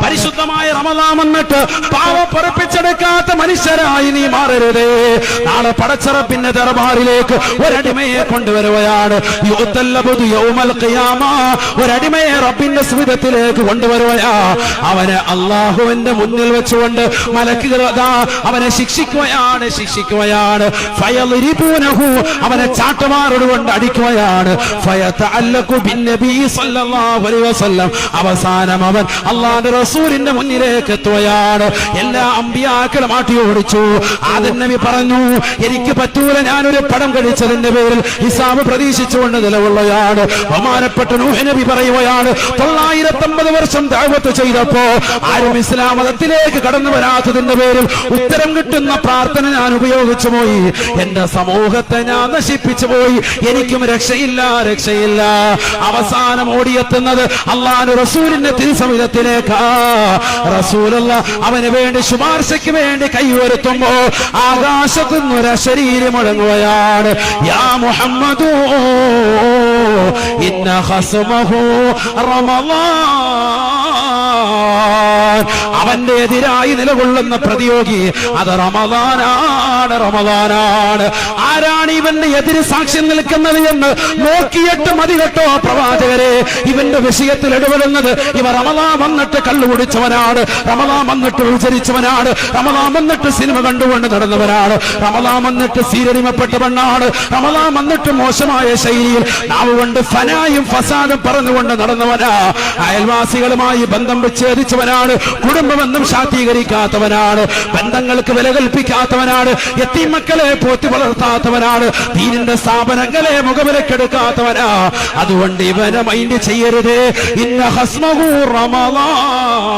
പരിശുദ്ധമായ റമദാൻ വന്നിട്ട് പാവം പൊറപ്പിച്ചെടുക്കാത്ത മനുഷ്യരായി നീ മാറരുതേ. നാളെ പടച്ചറപ്പിന്റെ ദർബാറിലേക്ക് ഒരടിമയെ കൊണ്ടുവരുകയാണ്. ഒരടിമയെ റബ്ബിന്റെ സ്മിതത്തിലേക്ക് കൊണ്ടുവരുകയാ. അവന് അള്ളാഹുവിന്റെ മുന്നിൽ വെച്ചുകൊണ്ട് മലക്കുകൾ അവനെ ശിക്ഷിക്കുകയാണ്. അവനെ ചാട്ടമാറോട് കൊണ്ട് അടിക്കുകയാണ്. അവസാനം അവൻ അള്ളാഹുവിന്റെ റസൂലിന്റെ മുന്നിലേക്ക് എത്തുകയാണ്. എല്ലാ അമ്പിയാക്കളും ആട്ടി ഓടിച്ചു. ആദം നബി പറഞ്ഞു, എനിക്ക് പറ്റൂല, ഞാനൊരു പടം കഴിച്ചതിന്റെ പേരിൽ ഹിസാബ് പ്രതീക്ഷിച്ചുകൊണ്ട് നിലകൊള്ളുകയാണ്. ബഹുമാനപ്പെട്ട നൂഹ് നബി പറയുകയാണ്, 950 വർഷം ദഅവത്ത് ചെയ്തപ്പോ ആരും ഇസ്ലാം മതത്തിലേക്ക് കടന്നു വരാത്തതിന്റെ പേരിൽ ഉത്തരം കിട്ടുന്ന പ്രാർത്ഥന ഞാൻ ഉപയോഗിച്ചു പോയി. എന്റെ സമൂഹത്തെ ഞാൻ നശിപ്പിച്ചു പോയി. എനിക്കും രക്ഷയില്ല. അവസാനം ഓടിയെത്തുന്നത് അള്ളാഹുവിന്റെ റസൂലിന്റെ തിരുസവിധത്തിലേക്കാ. റസൂലുള്ള അവന് വേണ്ടി ശുപാർശയ്ക്ക് വേണ്ടി കൈയുയർത്തുമ്പോ ആകാശത്തു നിന്നൊരു ശരീരം മുഴങ്ങുകയാണ്. യാ മുഹമ്മദു ഇന്ന ഖസ്മഹു റമളാൻ. അവന്റെ എതിരായി നിലകൊള്ളുന്ന പ്രതിയോഗി അത് റമളാനാണ്. ആരാണ് ഇവന്റെ എതിര് സാക്ഷ്യം നിൽക്കുന്നത് എന്ന് നോക്കിയിട്ട് മതി കേട്ടോ പ്രവാചകരെ. ഇവന്റെ വിഷയത്തിൽ ഇടപെടുന്നത് ഇവ റമളാൻ വന്നിട്ട് കള്ളു കുടിച്ചവനാണ്, റമളാൻ വന്നിട്ട് വിചരിച്ചവനാണ്, റമളാൻ വന്നിട്ട് സിനിമ കണ്ടുകൊണ്ട് നടന്നവനാണ്, റമളാൻ വന്നിട്ട് സീരടിമപ്പെട്ട പെണ്ണാണ്, റമളാൻ വന്നിട്ട് മോശമായ ശൈലിയിൽ നാവ് കൊണ്ട് ഫനായും ഫസാദും പറഞ്ഞുകൊണ്ട് നടന്നവനാ. അയൽവാസികളുമായി ബന്ധം വിച്ഛേദിച്ചവനാണ്, കുടുംബബന്ധം ശാക്തീകരിക്കാത്തവനാണ്, ബന്ധങ്ങൾക്ക് വില കൽപ്പിക്കാത്തവനാണ്, യതീം മക്കളെ പോറ്റി വളർത്താത്തവനാണ്, ദീനിന്റെ സ്ഥാപനങ്ങളെ മുഖവിലക്കെടുക്കാത്തവനാ. അതുകൊണ്ട് ഇവനെ മൈൻഡ് ചെയ്യരുത്. ഇന്ന ഖസ്മഹു റമളാൻ.